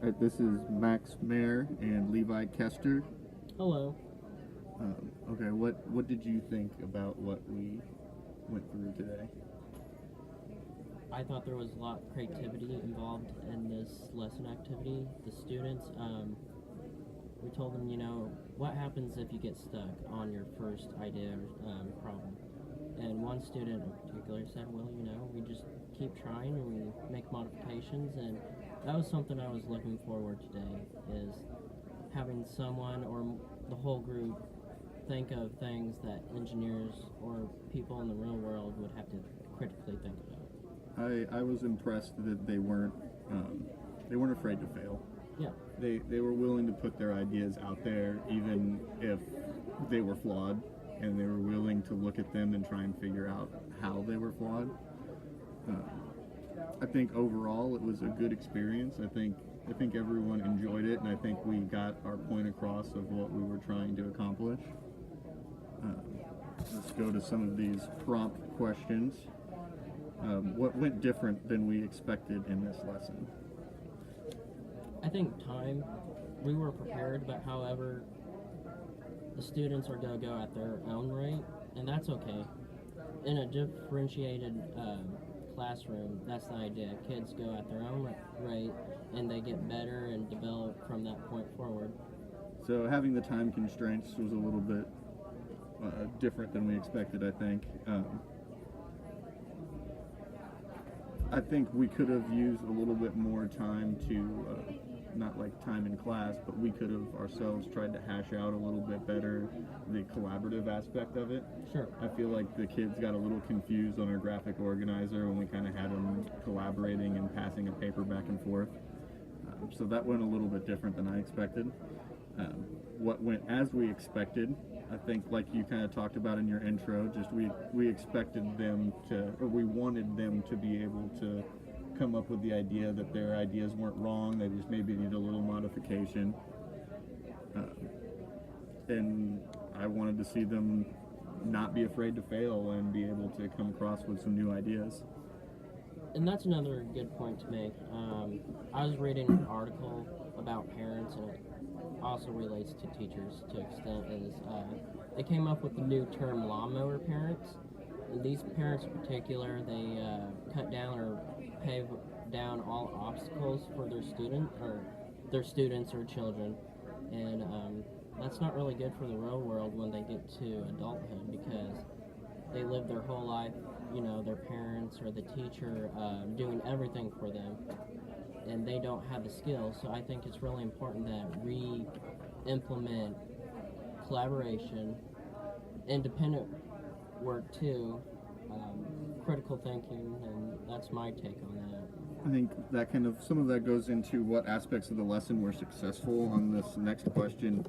This is Max Mayer and Levi Kester. Hello. Okay, what did you think about what we went through today? I thought there was a lot of creativity involved in this lesson activity. The students, we told them, what happens if you get stuck on your first idea or problem? And one student in particular said, well, we just keep trying and we make modifications. And that was something I was looking forward today, is having someone or the whole group think of things that engineers or people in the real world would have to critically think about. I was impressed that they weren't afraid to fail. Yeah. They were willing to put their ideas out there even if they were flawed, and they were willing to look at them and try and figure out how they were flawed. I think overall it was a good experience. I think everyone enjoyed it, and I think we got our point across of what we were trying to accomplish. Let's go to some of these prompt questions. What went different than we expected in this lesson? I think time, we were prepared, but however, the students are going to go at their own rate, and that's okay. In a differentiated classroom, that's the idea. Kids go at their own rate, and they get better and develop from that point forward. So having the time constraints was a little bit different than we expected, I think. I think we could have used a little bit more time to, not like time in class, but we could have ourselves tried to hash out a little bit better the collaborative aspect of it. Sure. I feel like the kids got a little confused on our graphic organizer when we kind of had them collaborating and passing a paper back and forth. So that went a little bit different than I expected. What went as we expected, I think, like you kind of talked about in your intro, just we expected them to, or we wanted them to be able to come up with the idea that their ideas weren't wrong, they just maybe need a little modification. And I wanted to see them not be afraid to fail and be able to come across with some new ideas. And that's another good point to make. I was reading an article about parents, and it also relates to teachers to an extent, is they came up with the new term lawnmower parents. And these parents in particular, they cut down or pave down all obstacles for their students or children. And that's not really good for the real world when they get to adulthood, because they live their whole life, their parents or the teacher doing everything for them, and they don't have the skills. So I think it's really important that we implement collaboration, independent work too, critical thinking, and that's my take on that. I think that some of that goes into what aspects of the lesson were successful on this next question.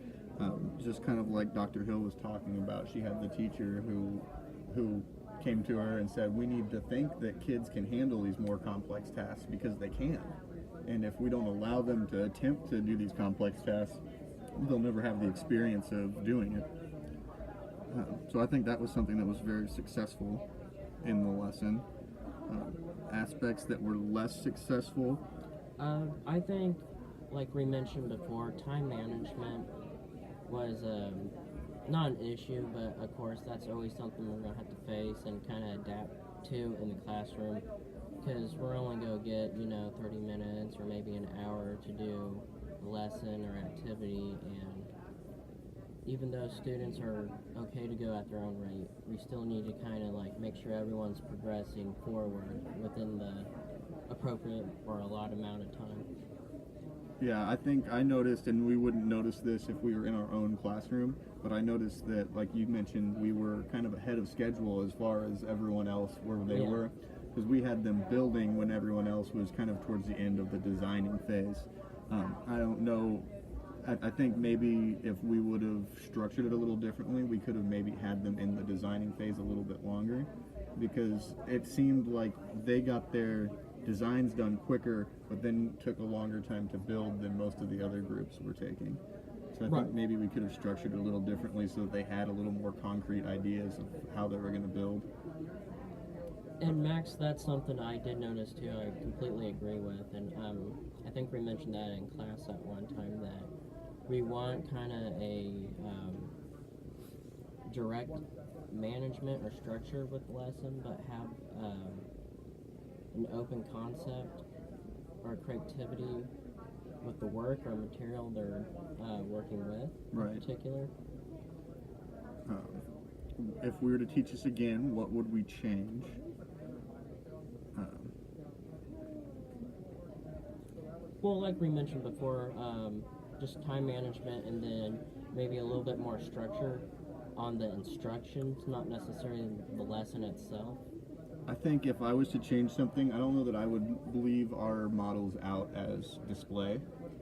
Just kind of like Dr. Hill was talking about, she had the teacher who came to her and said, we need to think that kids can handle these more complex tasks because they can. And if we don't allow them to attempt to do these complex tasks, they'll never have the experience of doing it. So I think that was something that was very successful in the lesson. Aspects that were less successful, I think, like we mentioned before, time management was not an issue, but of course that's always something we're going to have to face and kind of adapt to in the classroom, because we're only going to get 30 minutes or maybe an hour to do a lesson or activity, and even though students are okay to go at their own rate, we still need to kind of make sure everyone's progressing forward within the appropriate or allotted amount of time. Yeah, I think I noticed, and we wouldn't notice this if we were in our own classroom, but I noticed that, like you mentioned, we were kind of ahead of schedule as far as everyone else where they were, because we had them building when everyone else was kind of towards the end of the designing phase. I don't know, I think maybe if we would have structured it a little differently, we could have maybe had them in the designing phase a little bit longer, because it seemed like they got their designs done quicker, but then took a longer time to build than most of the other groups were taking. So I think maybe we could have structured it a little differently so that they had a little more concrete ideas of how they were going to build. And Max, that's something I did notice too. I completely agree with, and I think we mentioned that in class at one time that we want kind of a direct management or structure with the lesson, but have an open concept or creativity with the work or material they're working with Right. in particular. If we were to teach this again, what would we change? Well, like we mentioned before, just time management and then maybe a little bit more structure on the instructions, not necessarily the lesson itself. I think if I was to change something, I don't know that I would leave our models out as display,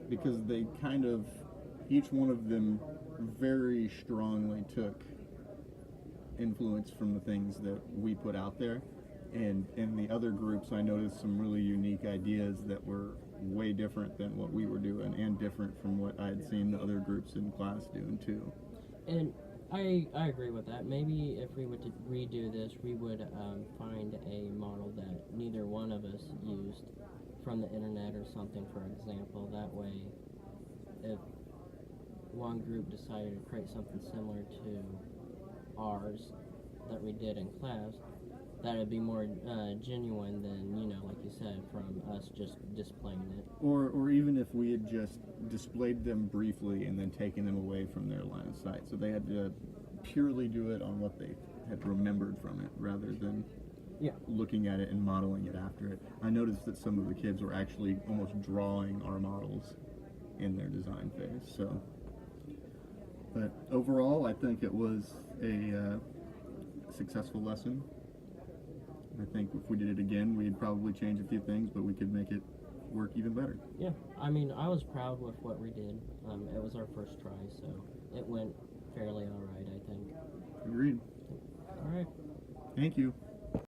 because they kind of, each one of them very strongly took influence from the things that we put out there. And in the other groups, I noticed some really unique ideas that were way different than what we were doing, and different from what I had seen the other groups in class doing too. And I agree with that. Maybe if we were to redo this, we would find a model that neither one of us used from the internet or something, for example. That way, if one group decided to create something similar to ours that we did in class, that would be more genuine than, you know, like you said, from us just displaying it. Or even if we had just displayed them briefly and then taken them away from their line of sight. So they had to purely do it on what they had remembered from it, rather than Yeah. looking at it and modeling it after it. I noticed that some of the kids were actually almost drawing our models in their design phase. So, but overall, I think it was a successful lesson. I think if we did it again, we'd probably change a few things, but we could make it work even better. Yeah, I mean, I was proud with what we did. It was our first try, so it went fairly all right, I think. Agreed. All right. Thank you.